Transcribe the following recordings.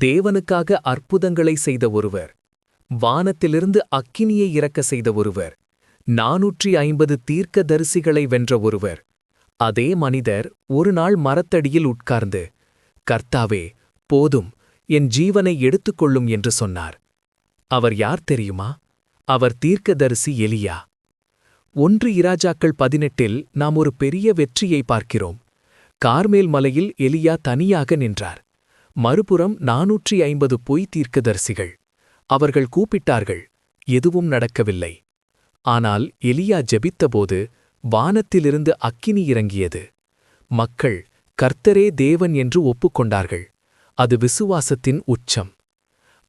தேவனுக்காக அற்புதங்களை செய்த ஒருவர், வானத்திலிருந்து அக்கினியை இறக்க செய்த ஒருவர், 450 தீர்க்கதரிசிகளை வென்ற ஒருவர். அதே மனிதர் ஒரு நாள் மரத்தடியில் உட்கார்ந்து, கர்த்தாவே, போதும், என் ஜீவனை எடுத்துக்கொள்ளும் என்று சொன்னார். அவர் யார் தெரியுமா? அவர் தீர்க்கதரிசி எலியா. 1 இராஜாக்கள் 18இல் நாம் ஒரு பெரிய வெற்றியை பார்க்கிறோம். கார்மேல் மலையில் எலியா தனியாக நின்றார். மறுபுறம் 450 பொய் தீர்க்கதரிசிகள். அவர்கள் கூப்பிட்டார்கள், எதுவும் நடக்கவில்லை. ஆனால் எலியா ஜெபித்தபோது வானத்திலிருந்து அக்கினி இறங்கியது. மக்கள் கர்த்தரே தேவன் என்று ஒப்புக்கொண்டார்கள். அது விசுவாசத்தின் உச்சம்.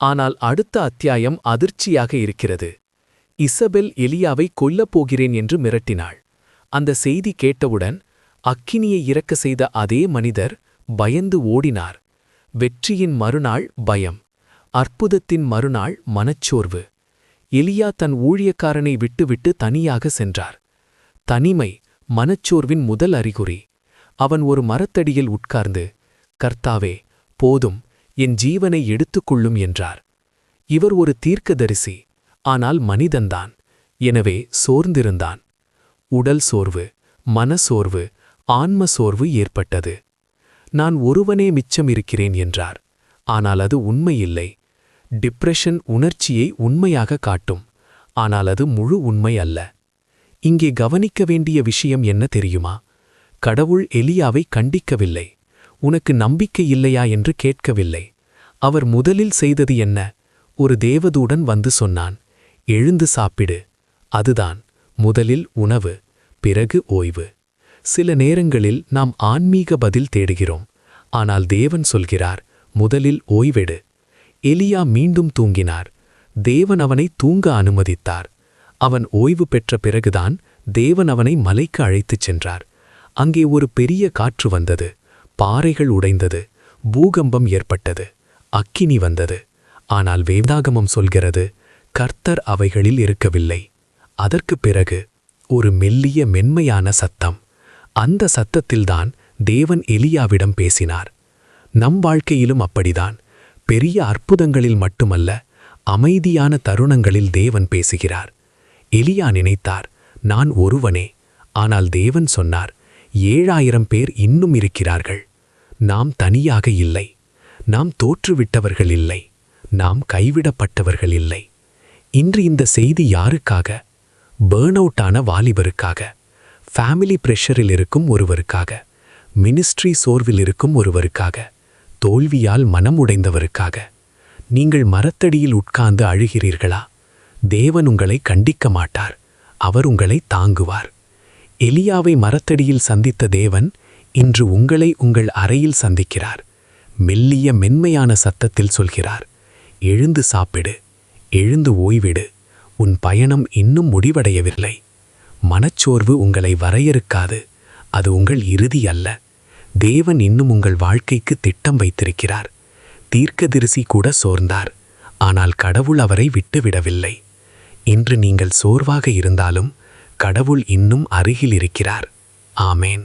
ஆனால் அடுத்த அத்தியாயம் அதிர்ச்சியாக இருக்கிறது. இசபெல் எலியாவை கொல்லப் போகிறேன் என்று மிரட்டினாள். அந்த செய்தி கேட்டவுடன் அக்கினியை இறக்க செய்த அதே மனிதர் பயந்து ஓடினார். வெற்றியின் மறுநாள் பயம், அற்புதத்தின் மறுநாள் மனச்சோர்வு. எலியா தன் ஊழியக்காரனை விட்டுவிட்டு தனியாக சென்றார். தனிமை மனச்சோர்வின் முதல் அறிகுறி. அவன் ஒரு மரத்தடியில் உட்கார்ந்து, கர்த்தாவே, போதும், என் ஜீவனை எடுத்துக்கொள்ளும் என்றார். இவர் ஒரு தீர்க்கதரிசி, ஆனால் மனிதன்தான். எனவே சோர்ந்திருந்தான். உடல் சோர்வு, மனசோர்வு, ஆன்ம சோர்வு ஏற்பட்டது. நான் ஒருவனே மிச்சம் இருக்கிறேன் என்றார். ஆனால் அது உண்மையில்லை. டிப்ரெஷன் உணர்ச்சியை உண்மையாக காட்டும். ஆனால் அது முழு உண்மை அல்ல. இங்கே கவனிக்க வேண்டிய விஷயம் என்ன தெரியுமா? கடவுள் எலியாவை கண்டிக்கவில்லை. உனக்கு நம்பிக்கை இல்லையா என்று கேட்கவில்லை. அவர் முதலில் செய்தது என்ன? ஒரு தேவதூடன் வந்து சொன்னான், எழுந்து சாப்பிடு. அதுதான் முதலில் உணவு, பிறகு ஓய்வு. சில நேரங்களில் நாம் ஆன்மீக பதில் தேடுகிறோம். ஆனால் தேவன் சொல்கிறார், முதலில் ஓய்வெடு. எலியா மீண்டும் தூங்கினார். தேவன் அவனை தூங்க அனுமதித்தார். அவன் ஓய்வு பெற்ற பிறகுதான் தேவன் அவனை மலைக்கு அழைத்துச் சென்றார். அங்கே ஒரு பெரிய காற்று வந்தது. பாறைகள் உடைந்தது. பூகம்பம் ஏற்பட்டது. அக்கினி வந்தது. ஆனால் வேதாகமம் சொல்கிறது, கர்த்தர் அவைகளில் இருக்கவில்லை. அதற்குப் பிறகு ஒரு மெல்லிய மென்மையான சத்தம். அந்த சத்தத்தில்தான் தேவன் எலியாவிடம் பேசினார். நம் வாழ்க்கையிலும் அப்படிதான். பெரிய அற்புதங்களில் மட்டுமல்ல, அமைதியான தருணங்களில் தேவன் பேசுகிறார். எலியா நினைத்தார், நான் ஒருவனே. ஆனால் தேவன் சொன்னார், 7000 பேர் இன்னும் இருக்கிறார்கள். நாம் தனியாக இல்லை. நாம் தோற்றுவிட்டவர்கள் இல்லை. நாம் கைவிடப்பட்டவர்கள் இல்லை. இன்று இந்த செய்தி யாருக்காக? பேர்ன் அவுட்டான வாலிபருக்காக, ஃபேமிலி பிரஷரில் இருக்கும் ஒருவருக்காக, மினிஸ்ட்ரி சோர்வில் இருக்கும் ஒருவருக்காக, தோல்வியால் மனம் உடைந்தவருக்காக. நீங்கள் மரத்தடியில் உட்கார்ந்து அழுகிறீர்களா? தேவன் உங்களை கண்டிக்க மாட்டார். அவர் உங்களை தாங்குவார். எலியாவை மரத்தடியில் சந்தித்த தேவன் இன்று உங்களை உங்கள் அறையில் சந்திக்கிறார். மெல்லிய மென்மையான சத்தத்தில் சொல்கிறார், எழுந்து சாப்பிடு, எழுந்து ஓய்விடு. உன் பயணம் இன்னும் முடிவடையவில்லை. மனச்சோர்வு உங்களை வரையறுக்காது. அது உங்கள் இறுதி அல்ல. தேவன் இன்னும் உங்கள் வாழ்க்கைக்கு திட்டம் வைத்திருக்கிறார். தீர்க்கதரிசி கூட சோர்ந்தார். ஆனால் கடவுள் அவரை விட்டுவிடவில்லை. இன்று நீங்கள் சோர்வாக இருந்தாலும் கடவுள் இன்னும் அருகில் இருக்கிறார். ஆமேன்.